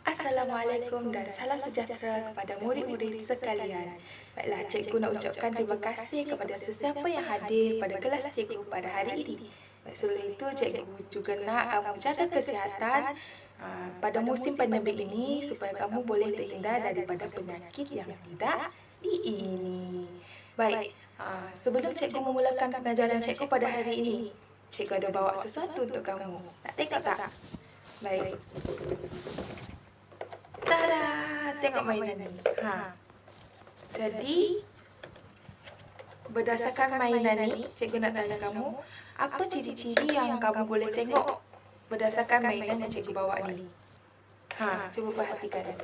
Assalamualaikum dan salam sejahtera kepada murid-murid sekalian. Baiklah, cikgu nak ucapkan terima kasih kepada sesiapa yang hadir pada kelas cikgu pada hari ini. Baik, sebelum itu cikgu juga nak kamu jaga kesihatan pada musim pandemik ini supaya kamu boleh terhindar daripada penyakit yang tidak diingini. Baik, sebelum cikgu memulakan pengajaran cikgu pada hari ini, cikgu ada bawa sesuatu untuk kamu. Nak tengok tak? Baik. Tada! Tengok mainan ni. Jadi, berdasarkan mainan ni, cikgu nak tanya kamu, apa ciri-ciri yang kamu boleh tengok berdasarkan mainan yang cikgu bawa ni? Cuba perhatikan.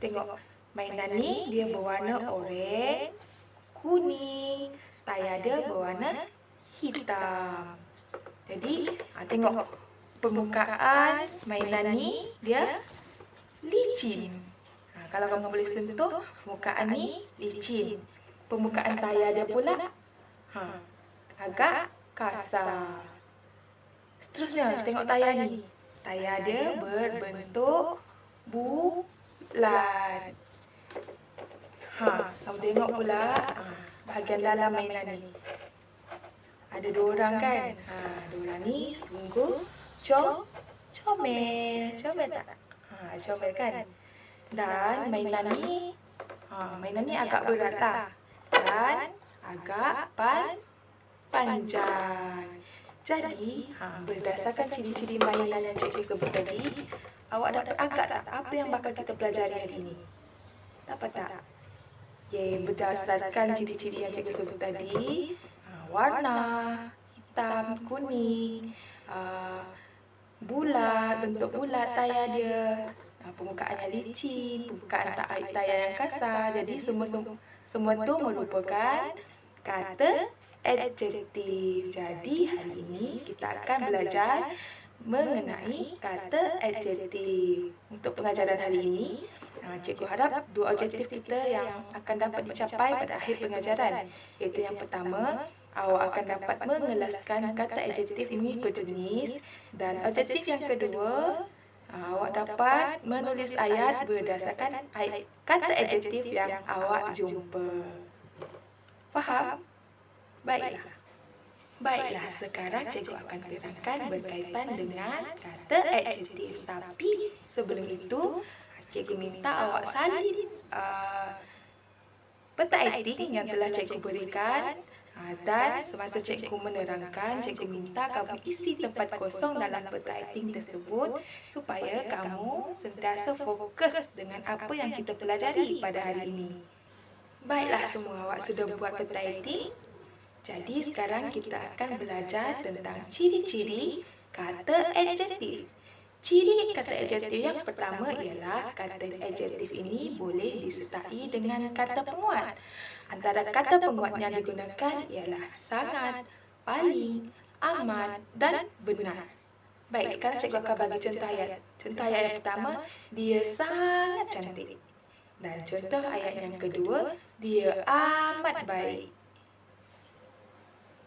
Tengok, mainan ni dia berwarna oranye, kuning, tayar dia berwarna hitam. Jadi, tengok permukaan mainan ni dia licin. Kalau kamu boleh sentuh, permukaan ni licin. Permukaan tayar dia pula agak kasar. Seterusnya, tengok tayar ni. Tayar dia berbentuk bulat. Kamu tengok pula bahagian dalam mainan ni. Ada dua orang kan? Dua orang ni sungguh comel. Comel tak? Comel kan? Dan mainan ni agak berat lah. Dan agak panjang. Jadi, berdasarkan ciri-ciri mainan yang cikgu sebut tadi, awak dapat agak tak apa yang bakal kita pelajari hari ini? Dapat tak? Berdasarkan ciri-ciri yang cikgu sebut tadi, warna hitam, kuning, bulat, bentuk bulat tayar dia, permukaannya licin, permukaan tayar yang kasar. Jadi semua tu merupakan kata adjektif. Jadi hari ini kita akan belajar mengenai kata adjektif. Untuk pengajaran hari ini, cikgu harap dua objektif kita yang akan dapat dicapai pada akhir pengajaran, iaitu yang pertama, awak akan dapat mengelaskan kata adjektif ini berjenis, dan objektif yang kedua, awak dapat menulis ayat berdasarkan kata adjektif yang awak jumpa. Faham? Baiklah, sekarang cikgu akan terangkan berkaitan dengan kata adjektif. Tapi sebelum itu, cikgu minta awak salin peta akting yang telah cikgu berikan. Dan semasa cikgu menerangkan, cikgu minta kamu isi tempat kosong dalam peta akting tersebut supaya kamu sentiasa fokus dengan apa yang kita pelajari pada hari ini. Baiklah, semua awak sudah buat peta akting? Jadi sekarang kita akan belajar tentang ciri-ciri kata adjektif. Ciri kata adjektif yang pertama ialah kata adjektif ini boleh disertai dengan kata penguat. Antara kata penguat yang digunakan ialah sangat, paling, amat dan benar. Baik, sekarang cikgu akan bagi contoh ayat. Contoh ayat yang pertama, dia sangat cantik. Dan contoh ayat yang kedua, dia amat baik.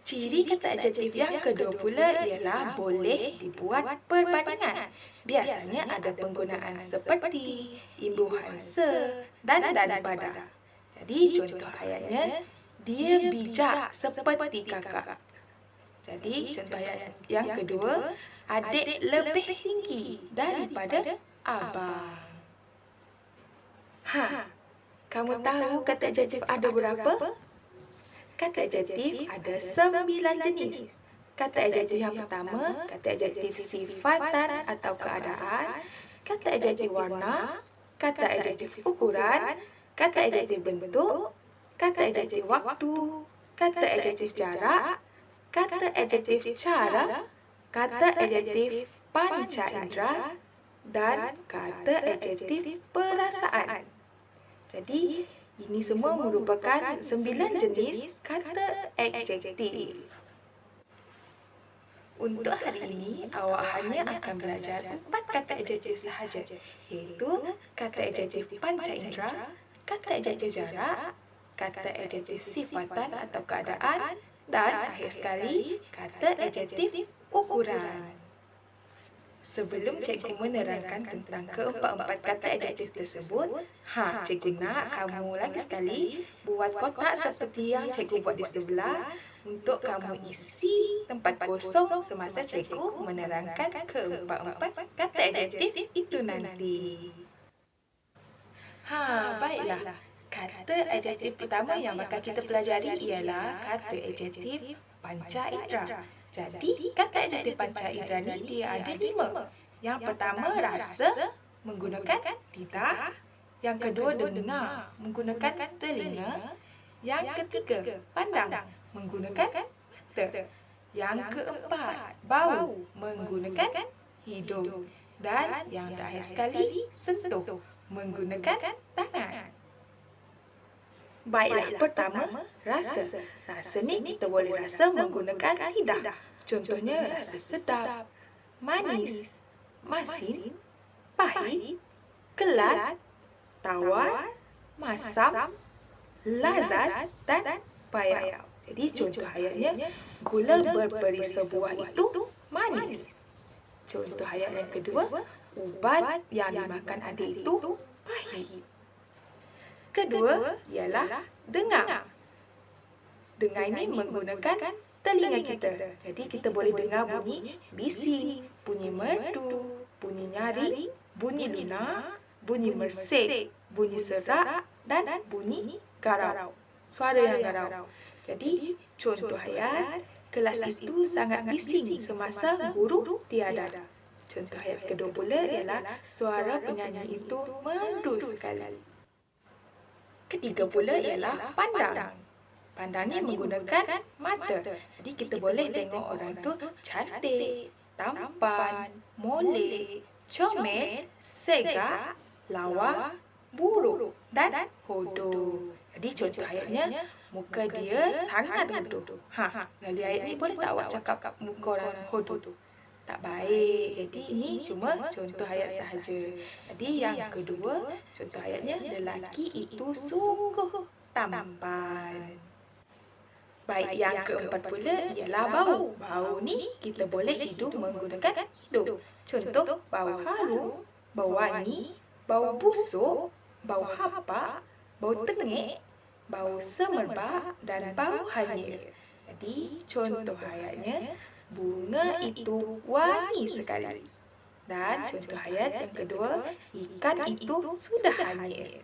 Ciri kata adjektif yang kedua pula ialah boleh dibuat perbandingan. Biasanya ada penggunaan seperti, imbuhan se, dan daripada. Jadi contoh ayatnya, dia bijak seperti kakak. Jadi contoh ayat yang kedua, adik lebih tinggi daripada abang. Kamu tahu kata adjektif ada berapa? Kata adjektif ada 9 jenis. Kata adjektif yang pertama, kata adjektif sifatan atau keadaan, kata adjektif warna, kata adjektif ukuran, kata adjektif bentuk, kata adjektif waktu, kata adjektif jarak, kata adjektif cara, kata adjektif panca indera, dan kata adjektif perasaan. Jadi, ini semua merupakan 9 jenis kata adjektif. Untuk hari ini, awak hanya akan belajar 4 kata adjektif sahaja, iaitu kata adjektif panca indera, kata adjektif jarak, kata adjektif sifatan atau keadaan, dan akhir sekali, kata adjektif ukuran. Sebelum cikgu menerangkan tentang keempat-empat kata adjektif tersebut, cikgu nak kamu lagi sekali buat kotak seperti yang cikgu buat di sebelah untuk kamu isi tempat kosong semasa cikgu menerangkan keempat-empat kata adjektif itu nanti. Baiklah. Kata adjektif pertama yang bakal kita pelajari ialah kata adjektif panca indera. Jadi, kata adjektif panca indera ni dia ada 5. Yang pertama, rasa menggunakan lidah. Yang kedua, dengar menggunakan telinga. Yang ketiga, pandang menggunakan mata. Yang keempat, bau menggunakan hidung. Dan yang terakhir sekali, sentuh menggunakan tangan. Baiklah, pertama, rasa. Rasa ni kita boleh rasa menggunakan lidah. Contohnya, rasa sedap, manis, masin, pahit, kelat, tawar, masam, lazat dan payau. Jadi, contoh ayatnya, gula berperi sebuah itu manis. Contoh ayat yang kedua, ubat yang dimakan adik itu pahit. Kedua ialah dengar. Dengar ini menggunakan telinga kita. Jadi kita boleh dengar bunyi bising, bunyi merdu, bunyi nyaring, bunyi lunak, bunyi mersik, bunyi serak dan bunyi garau. Suara yang garau. Jadi contoh ayat, kelas itu sangat bising semasa guru tiada. Contoh ayat kedua pula ialah suara penyanyi itu merdu sekali. Ketiga pula ialah pandang. Pandang ni menggunakan mata. Jadi kita boleh tengok orang tu cantik, tampan, molek, comel, segak, lawa, buruk dan hodoh. Jadi contoh ayatnya, muka dia sangat hodoh. Melalui ayat ni boleh tak awak cakap muka orang hodoh tu? Tak baik. Jadi ini cuma contoh ayat sahaja. Jadi yang kedua, contoh ayatnya, lelaki itu sungguh tampan. Baik, yang keempat pula ialah bau. Bau ni kita boleh hidup menggunakan hidung. Contoh, bau harum, bau wangi, bau busuk, bau hapak, bau tengik, bau semerbak dan bau hanyir. Jadi contoh ayatnya, bunga itu wangi sekali. Dan contoh ayat yang kedua, ikan itu sudah hanyir.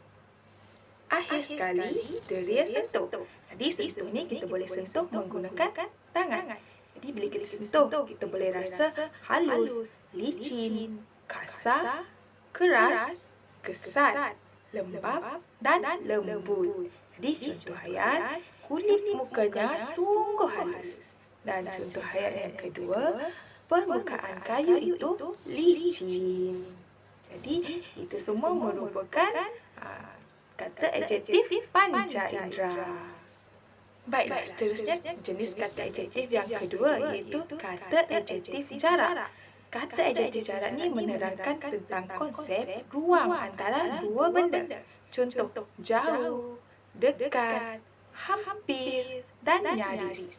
Akhir sekali, deria sentuh. Jadi sentuh ni kita boleh sentuh menggunakan tangan. Jadi bila kita sentuh, kita boleh rasa halus, licin, kasar, keras, kesat, lembap dan lembut. Jadi contoh ayat, kulit mukanya sungguh halus. Dan contoh ayat yang kedua, permukaan kayu itu licin. Jadi itu semua merupakan kata adjektif panca indera. Baiklah, seterusnya jenis kata adjektif yang kedua iaitu kata adjektif jarak. Kata adjektif jarak ni menerangkan tentang konsep ruang antara dua benda. Contoh, jauh, dekat, hampir dan nyaris.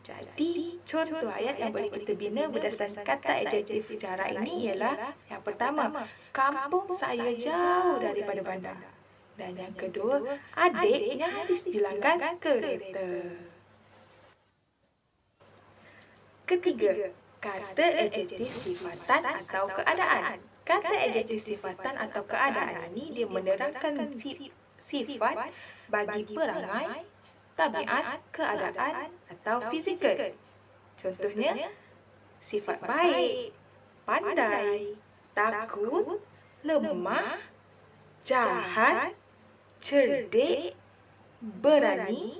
Jadi, contoh ayat yang boleh kita bina berdasarkan kata adjektif jarak ini ialah yang pertama, kampung saya jauh daripada bandar. Dan yang kedua, adik nyaris dilanggar kereta. Ketiga, kata adjektif sifatan atau keadaan. Kata adjektif sifatan atau keadaan ini dia menerangkan sifat bagi perangai, tabiat, keadaan atau fizikal. Contohnya, sifat baik, pandai, takut, lemah, jahat, cerdik, berani,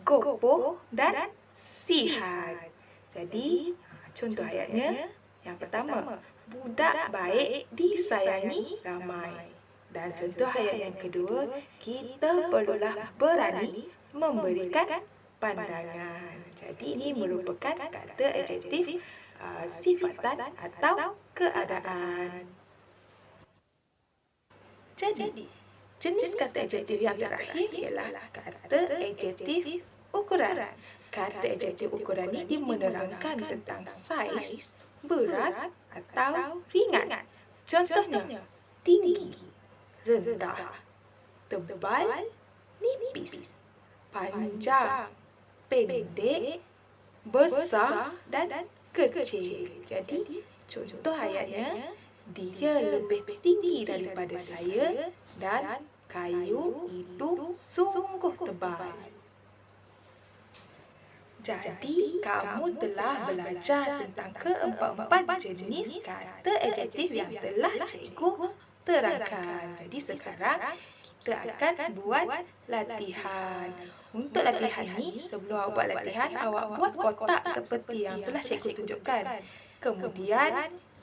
gopoh dan sihat. Jadi, contoh ayatnya, yang pertama, budak baik disayangi ramai. Dan contoh ayat yang kedua, kita perlulah berani memberikan pandangan. Jadi ini merupakan kata adjektif sifatan atau keadaan. Jadi, jenis kata adjektif yang terakhir ialah kata adjektif ukuran. Kata adjektif ukuran ini dia menerangkan tentang saiz, berat atau ringan. Contohnya, tinggi, rendah, tebal, nipis, panjang, pendek, besar dan kecil. Jadi, contoh ayatnya, dia lebih tinggi daripada saya dan kayu itu sungguh tebal. Jadi, kamu telah belajar tentang keempat-empat jenis kata adjektif yang telah cikgu terangkan. Jadi, sekarang kita akan buat latihan. Untuk latihan ni, sebelum awak buat latihan, awak buat kotak seperti yang telah cikgu tunjukkan. Kemudian,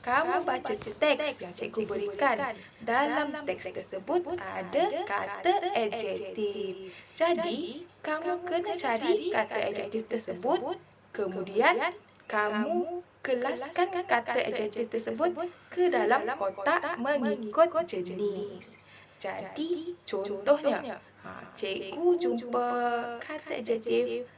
kamu baca teks yang cikgu berikan. Dalam teks tersebut ada kata adjektif. Jadi, kamu kena cari kata adjektif tersebut. Kemudian, kamu kelaskan kata adjektif tersebut ke dalam kotak mengikut jenis. Jadi, contohnya, cikgu jumpa kata adjektif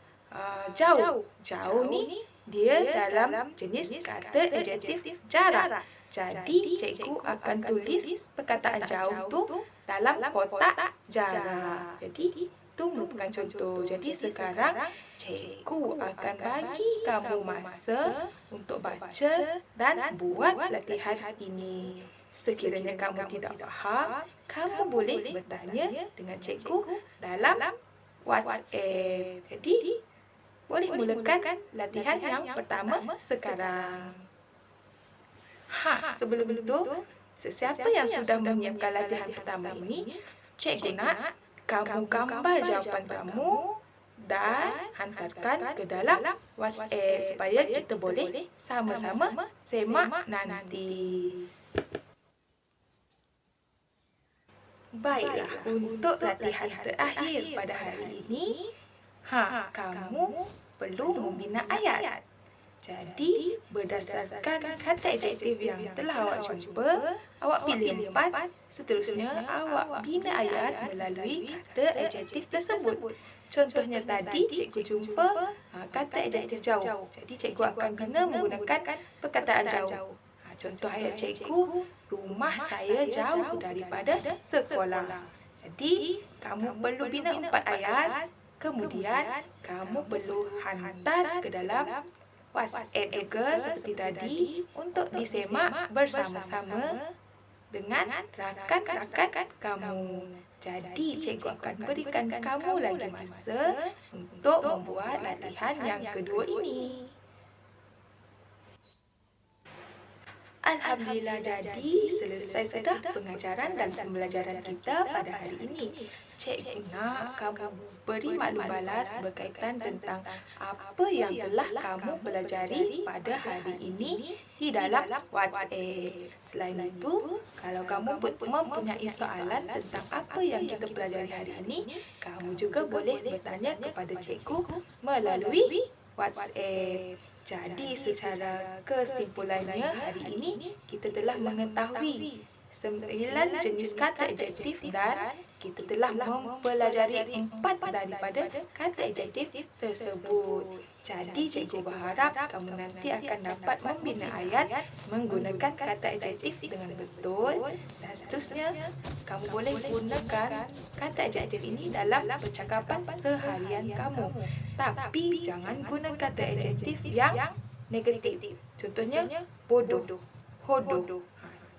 jauh. Jauh ni dia dalam jenis kata adjektif jarak. Jadi, cikgu akan tulis perkataan jauh tu dalam kotak jarak. Jadi, itu merupakan contoh. Jadi, sekarang cikgu akan bagi kamu masa untuk baca dan buat latihan ini. Sekiranya kamu tidak faham, kamu boleh bertanya dengan cikgu dalam WhatsApp. Jadi, boleh mulakan latihan yang pertama sekarang. Sebelum itu, sesiapa yang sudah menyiapkan latihan pertama ini, cikgu nak kamu gambar jawapan kamu dan hantarkan ke dalam WhatsApp supaya kita boleh sama-sama semak nanti. Baiklah, untuk latihan terakhir pada hari ini, kamu perlu membina ayat. Jadi, berdasarkan kata adjektif yang telah awak jumpa, awak pilih 4. Seterusnya, awak bina ayat melalui kata adjektif tersebut. Contohnya tadi, cikgu jumpa kata adjektif jauh. Jadi, cikgu akan bina menggunakan perkataan jauh. Contoh ayat cikgu, rumah saya jauh daripada sekolah. Jadi, kamu perlu bina 4 ayat. Kemudian, kamu perlu hantar ke dalam WhatsApp juga seperti tadi untuk disemak bersama-sama dengan rakan-rakan kamu. Jadi, cikgu akan berikan kamu lagi masa untuk membuat latihan yang kedua ini. Alhamdulillah, jadi selesai sudah pengajaran dan pembelajaran kita pada hari ini. Cikgu nak kamu beri maklum balas berkaitan tentang apa yang telah kamu pelajari pada hari ini di dalam WhatsApp. Selain itu, kalau kamu mempunyai soalan tentang apa yang kita pelajari hari ini, kamu juga boleh bertanya kepada cikgu melalui WhatsApp. Jadi, secara kesimpulannya, hari ini kita telah mengetahui 9 jenis kata adjektif dan kita telah mempelajari 4 daripada kata adjektif tersebut. Jadi, cikgu berharap kamu nanti akan dapat membina ayat menggunakan kata adjektif dengan betul dan seterusnya kamu boleh gunakan kata adjektif ini dalam percakapan seharian kamu. Tapi, jangan guna kata adjektif yang negatif. Contohnya, bodoh, hodoh.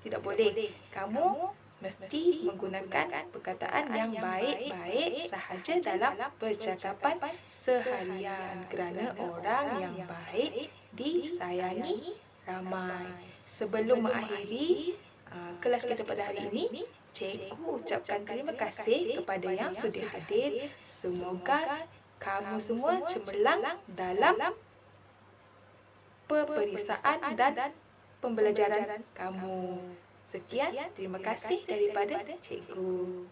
Tidak boleh. Kamu mesti menggunakan perkataan yang baik-baik sahaja dalam percakapan seharian kerana orang yang baik disayangi ramai. Sebelum mengakhiri kelas kita pada hari ini, cikgu ucapkan terima kasih kepada yang sudah hadir. Semoga kamu semua cemerlang dalam peperiksaan dan pembelajaran kamu. Sekian, terima kasih daripada cikgu.